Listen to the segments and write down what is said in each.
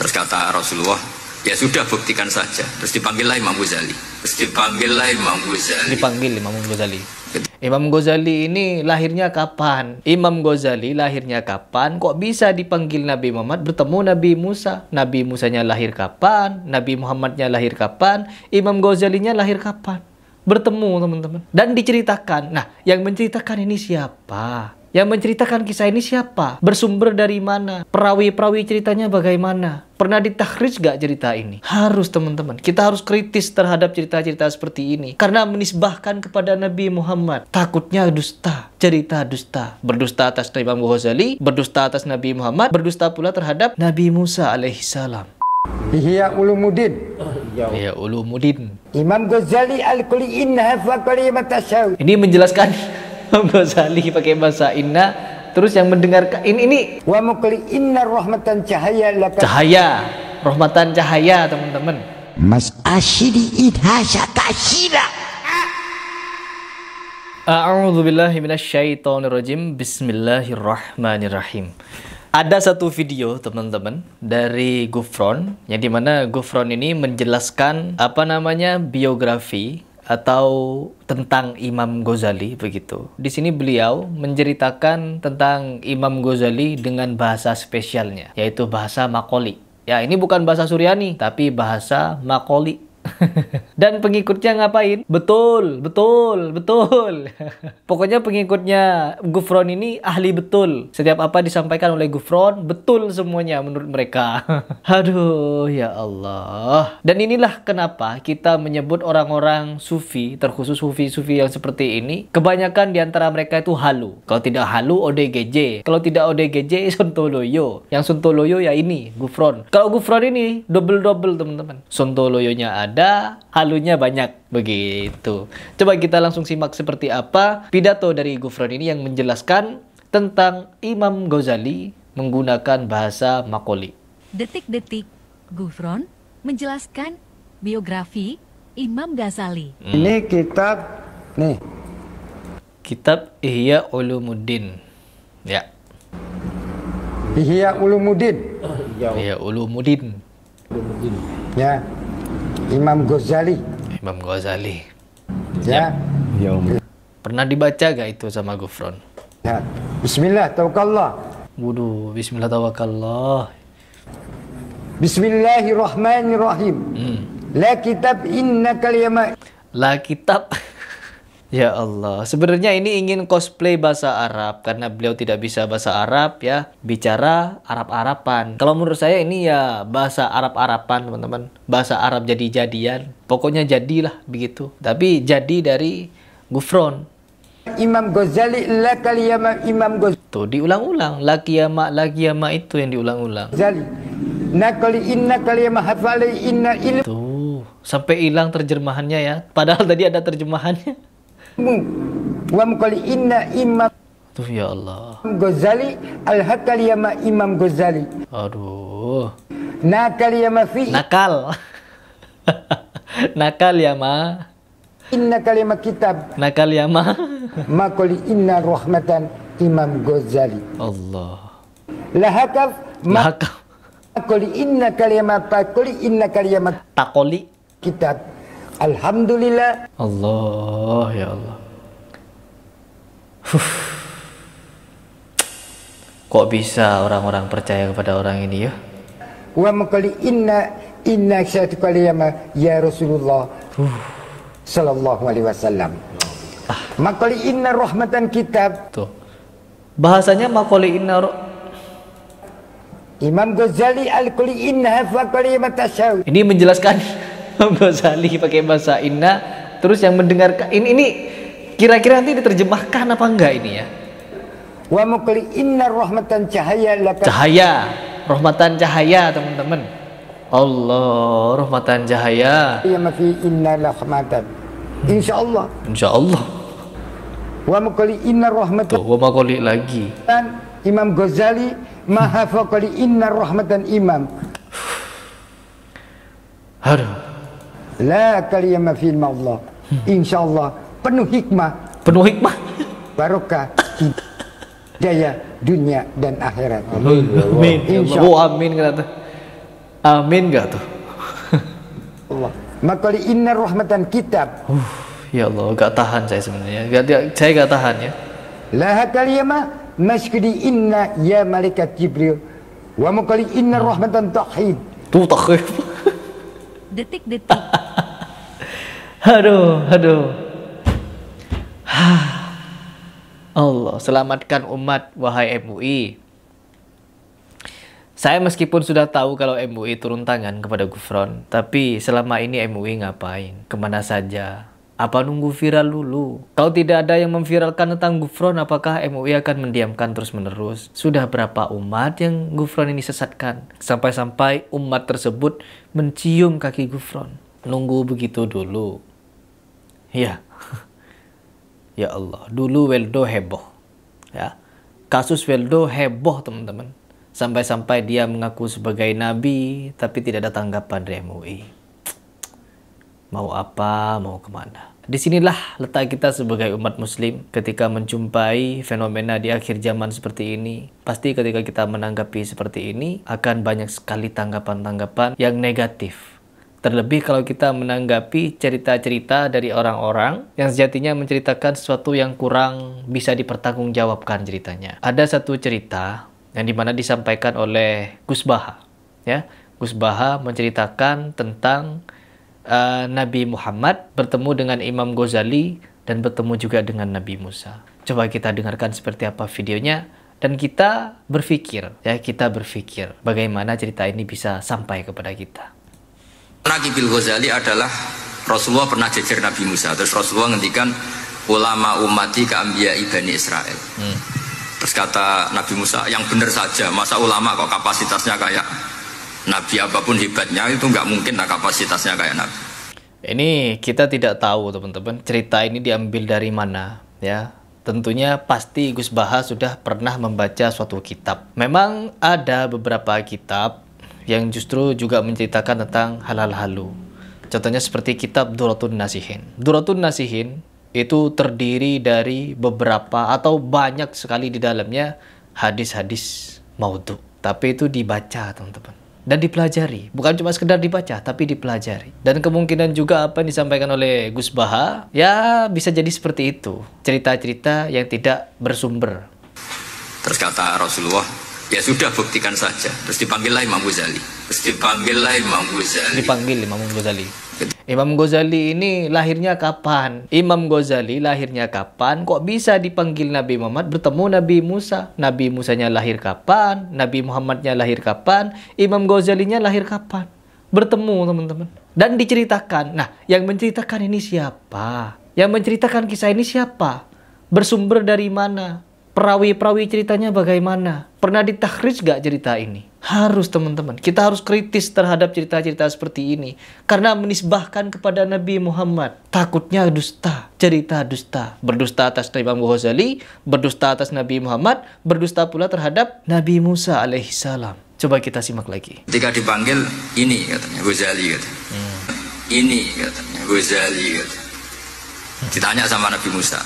Terus kata Rasulullah, ya sudah buktikan saja. Terus dipanggillah Imam Ghazali. Dipanggil Imam Ghazali. Imam Ghazali ini lahirnya kapan? Imam Ghazali lahirnya kapan? Kok bisa dipanggil Nabi Muhammad bertemu Nabi Musa? Nabi Musanya lahir kapan? Nabi Muhammadnya lahir kapan? Imam Ghazalinya lahir kapan? Bertemu, teman-teman. Dan diceritakan. Nah, yang menceritakan ini siapa? Yang menceritakan kisah ini siapa? Bersumber dari mana? Perawi-perawi ceritanya bagaimana? Pernah ditakhrij gak cerita ini? Harus, teman-teman. Kita harus kritis terhadap cerita-cerita seperti ini. Karena menisbahkan kepada Nabi Muhammad. Takutnya dusta. Cerita dusta. Berdusta atas Imam Ghazali, berdusta atas Nabi Muhammad, berdusta pula terhadap Nabi Musa alaihissalam. Ihya Ulumuddin. Ya Ulumuddin. Imam Ghazali al-Quli inna fa kalimat tasawuf. Ini menjelaskan Imam Ghazali pakai bahasa inna. Terus yang mendengarkan ini Wa muqli inna rahmatan cahaya laka. cahaya, rahmatan cahaya, teman-teman. Mas asyidi idhasya kasyira. A'udzubillahi minasyaitonirrajim. Bismillahirrahmanirrahim. Ada satu video, teman-teman, dari Ghufron, yang dimana Ghufron ini menjelaskan biografi atau tentang Imam Ghazali begitu. Di sini beliau menceritakan tentang Imam Ghazali dengan bahasa spesialnya, yaitu bahasa Makoli. Ya, ini bukan bahasa Suryani, tapi bahasa Makoli. Dan pengikutnya ngapain? Betul. Pokoknya pengikutnya Ghufron ini ahli betul. Setiap apa disampaikan oleh Ghufron, betul semuanya menurut mereka. Aduh, ya Allah. Dan inilah kenapa kita menyebut orang-orang sufi, terkhusus sufi-sufi yang seperti ini, kebanyakan diantara mereka itu halu. Kalau tidak halu, ODGJ. Kalau tidak ODGJ, Sontoloyo. Yang Sontoloyo ya ini, Ghufron. Kalau Ghufron ini double-double, teman-teman. Sontoloyonya ada, halunya banyak, begitu. Coba kita langsung simak seperti apa pidato dari Ghufron ini yang menjelaskan tentang Imam Ghazali menggunakan bahasa Makoli. Detik-detik Ghufron menjelaskan biografi Imam Ghazali. Ini kitab Kitab Ihya Ulumuddin. Ya. Ihya Ulumuddin. Ihya Ulumuddin. Ya. Imam Ghazali. Imam Ghazali. Ya. Pernah dibaca gak itu sama Ghufron? Ya. Bismillah tawakkallah. Wuduh, bismillah tawakallah. Bismillahirrahmanirrahim. La kitab innaka al-yama. La kitab. Ya Allah, sebenarnya ini ingin cosplay bahasa Arab karena beliau tidak bisa bahasa Arab ya, bicara Arab-Arapan. Kalau menurut saya ini ya bahasa Arab-Arapan, teman-teman. Bahasa Arab jadi-jadian. Pokoknya jadilah begitu. Tapi jadi dari Ghufron. Imam Ghazali la kaliyama Imam Ghazali. Tuh diulang-ulang, lakiyama itu yang diulang-ulang. Nakali inna kaliyama hafali inna ilmu. Tuh, sampai hilang terjemahannya ya. Padahal tadi ada terjemahannya. Wa muqali inna Imam Tuh ya Allah. Ghazali al-hakaliyama Imam Ghazali. Aduh. Nakaliyama fi. Nakal. Nakal ya ma. Inna kaliyama kitab. Nakal ya ma. Makoli inna rahmatan Imam Ghazali. Allah. Lahakaf. Nakal. Makoli inna kaliyama pakoli inna kaliyama Takoli. kitab. Alhamdulillah. Allah ya Allah. Kok bisa orang-orang percaya kepada orang ini ya? Wa makoli inna syaitu kaliyama ya Rasulullah sallallahu alaihi wasallam. Makoli inna rahmatan kitab. Tuh. Bahasanya makoli inna Imam Ghazali al-Quli inna fa kalimat tasawuf. Ini menjelaskan Imam Ghazali pakai bahasa inna. Terus yang mendengarkan ini kira-kira nanti diterjemahkan apa enggak ini ya? Wa muqli inna rahmatan cahaya laka. Cahaya, rahmatan cahaya, teman-teman. Allah, rahmatan cahaya. Ya ma fi inna rahmatan. Insyaallah. Insyaallah. Wa muqli inna rahmatan. Tuh, wa makoli lagi. Imam Ghazali maha faqali inna rahmatan imam. Aduh. La kaliyama fi Allah. Insyaallah penuh hikmah. Penuh hikmah. Barokah. Hidayah dunia dan akhirat. Amin. Insya Oh, amin kata. Amin gak tuh? Allah. Maka inna rahmatan kitab. Ya Allah, gak tahan saya sebenarnya. Saya gak tahan ya. Laha kaliyama maskudi inna ya malaikat Jibril. Wa makali inna rahmatan tahid. Tuh takhif. Detik-detik. Aduh. Allah, selamatkan umat, wahai MUI. Saya meskipun sudah tahu kalau MUI turun tangan kepada Gufron, tapi selama ini MUI ngapain? Kemana saja? Apa nunggu viral dulu? Kalau tidak ada yang memviralkan tentang Gufron, apakah MUI akan mendiamkan terus-menerus? Sudah berapa umat yang Gufron ini sesatkan? Sampai-sampai umat tersebut mencium kaki Gufron. Nunggu begitu dulu. Ya. Ya Allah, dulu Weldo heboh. Ya. Kasus Weldo heboh, teman-teman. Sampai-sampai dia mengaku sebagai nabi, tapi tidak ada tanggapan dari MUI. Mau apa, mau kemana? Disinilah letak kita sebagai umat muslim ketika menjumpai fenomena di akhir zaman seperti ini. Pasti ketika kita menanggapi seperti ini, akan banyak sekali tanggapan-tanggapan yang negatif. Terlebih kalau kita menanggapi cerita-cerita dari orang-orang yang sejatinya menceritakan sesuatu yang kurang bisa dipertanggungjawabkan ceritanya. Ada satu cerita yang dimana disampaikan oleh Gus Baha. Ya, Gus Baha menceritakan tentang Nabi Muhammad bertemu dengan Imam Ghazali dan bertemu juga dengan Nabi Musa. Coba kita dengarkan seperti apa videonya dan kita berpikir bagaimana cerita ini bisa sampai kepada kita. Naqibil Ghazali adalah Rasulullah pernah jejer Nabi Musa. Terus Rasulullah ngendikan ulama ummati ka'ambiya ibani Israel. Terus kata Nabi Musa, yang benar saja, masa ulama kok kapasitasnya kayak Nabi, apapun hebatnya itu nggak mungkin lah kapasitasnya kayak Nabi. Ini kita tidak tahu, teman-teman, cerita ini diambil dari mana, ya. Tentunya pasti Gus Baha sudah pernah membaca suatu kitab. Memang ada beberapa kitab yang justru juga menceritakan tentang halal halu. Contohnya seperti kitab Duratun Nasihin. Duratun Nasihin itu terdiri dari beberapa atau banyak sekali di dalamnya hadis-hadis maudhu. Tapi itu dibaca, teman-teman, dan dipelajari. Bukan cuma sekedar dibaca, tapi dipelajari. Dan kemungkinan juga apa yang disampaikan oleh Gus Baha, ya bisa jadi seperti itu. Cerita-cerita yang tidak bersumber. Terus kata Rasulullah, ya sudah buktikan saja. Terus dipanggillah Imam Ghazali. Dipanggil Imam Ghazali. Imam Ghazali ini lahirnya kapan? Imam Ghazali lahirnya kapan? Kok bisa dipanggil Nabi Muhammad bertemu Nabi Musa? Nabi Musanya lahir kapan? Nabi Muhammadnya lahir kapan? Imam Ghazalinya lahir kapan? Bertemu, teman-teman. Dan diceritakan. Nah, yang menceritakan ini siapa? Yang menceritakan kisah ini siapa? Bersumber dari mana? Perawi-perawi ceritanya bagaimana? Pernah ditakhrij gak cerita ini? Harus, teman-teman. Kita harus kritis terhadap cerita-cerita seperti ini. Karena menisbahkan kepada Nabi Muhammad. Takutnya dusta. Cerita dusta. Berdusta atas Imam Ghazali, berdusta atas Nabi Muhammad, berdusta pula terhadap Nabi Musa alaihissalam. Coba kita simak lagi. Ketika dipanggil, ini katanya Ghazali katanya. Ini katanya Ghazali katanya. Ditanya sama Nabi Musa,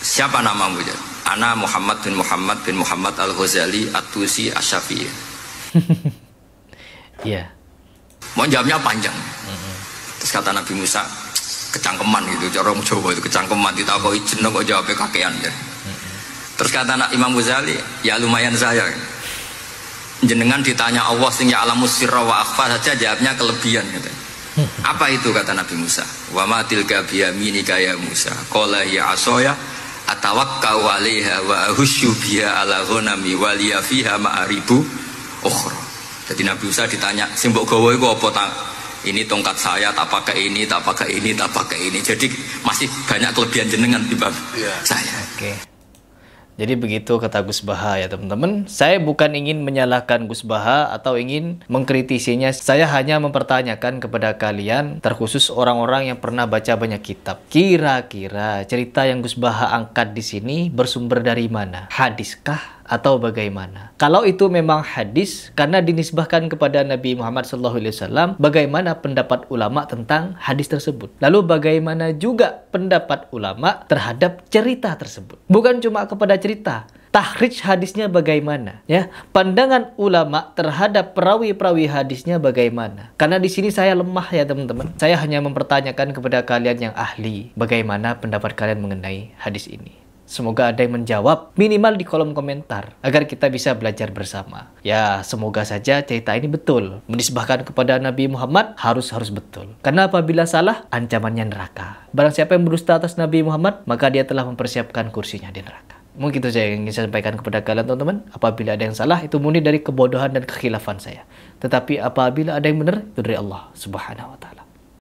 siapa namamu? Ana Muhammad bin Muhammad Al-Ghazali At-Tusi Asy-Syafi'i. Iya. Mau jawabnya panjang. Terus kata Nabi Musa, kecangkeman gitu, orang Jawa itu kecangkeman, ditakoki jeneng kok jawabnya kakean ya. Terus kata Imam Ghazali, ya lumayan saya. Jenengan ditanya Allah sing ya'lamus sirra wa akhfa saja jawabnya kelebihan gitu. Apa itu kata Nabi Musa? Wa ma tilka biyaminika ya Musa. Qala ya asoya atawakkau 'alaiha wa ahusyu biha 'ala ghanami wa liya fiha ma'aribu ukhra. Jadi Nabi Musa ditanya, sing mbok gawa iku apa ta? Ini tongkat saya, tak pakai ini, tak pakai ini, tak pakai ini. Jadi masih banyak kelebihan jenengan di bab saya. Oke. Jadi begitu kata Gus Baha ya, teman-teman. Saya bukan ingin menyalahkan Gus Baha atau ingin mengkritisinya. Saya hanya mempertanyakan kepada kalian, terkhusus orang-orang yang pernah baca banyak kitab. Kira-kira cerita yang Gus Baha angkat di sini bersumber dari mana? Hadiskah atau bagaimana? Kalau itu memang hadis karena dinisbahkan kepada Nabi Muhammad SAW, bagaimana pendapat ulama tentang hadis tersebut? Lalu bagaimana juga pendapat ulama terhadap cerita tersebut? Bukan cuma kepada cerita, tahrij hadisnya bagaimana? Ya, pandangan ulama terhadap perawi-perawi hadisnya bagaimana? Karena di sini saya lemah ya teman-teman. Saya hanya mempertanyakan kepada kalian yang ahli, bagaimana pendapat kalian mengenai hadis ini? Semoga ada yang menjawab minimal di kolom komentar agar kita bisa belajar bersama. Ya, semoga saja cerita ini betul. Menisbahkan kepada Nabi Muhammad harus betul. Karena apabila salah, ancamannya neraka. Barang siapa yang berdusta atas Nabi Muhammad, maka dia telah mempersiapkan kursinya di neraka. Mungkin itu saja yang ingin saya sampaikan kepada kalian teman-teman. Apabila ada yang salah, itu murni dari kebodohan dan kekhilafan saya. Tetapi apabila ada yang benar, itu dari Allah Subhanahu wa Ta'ala.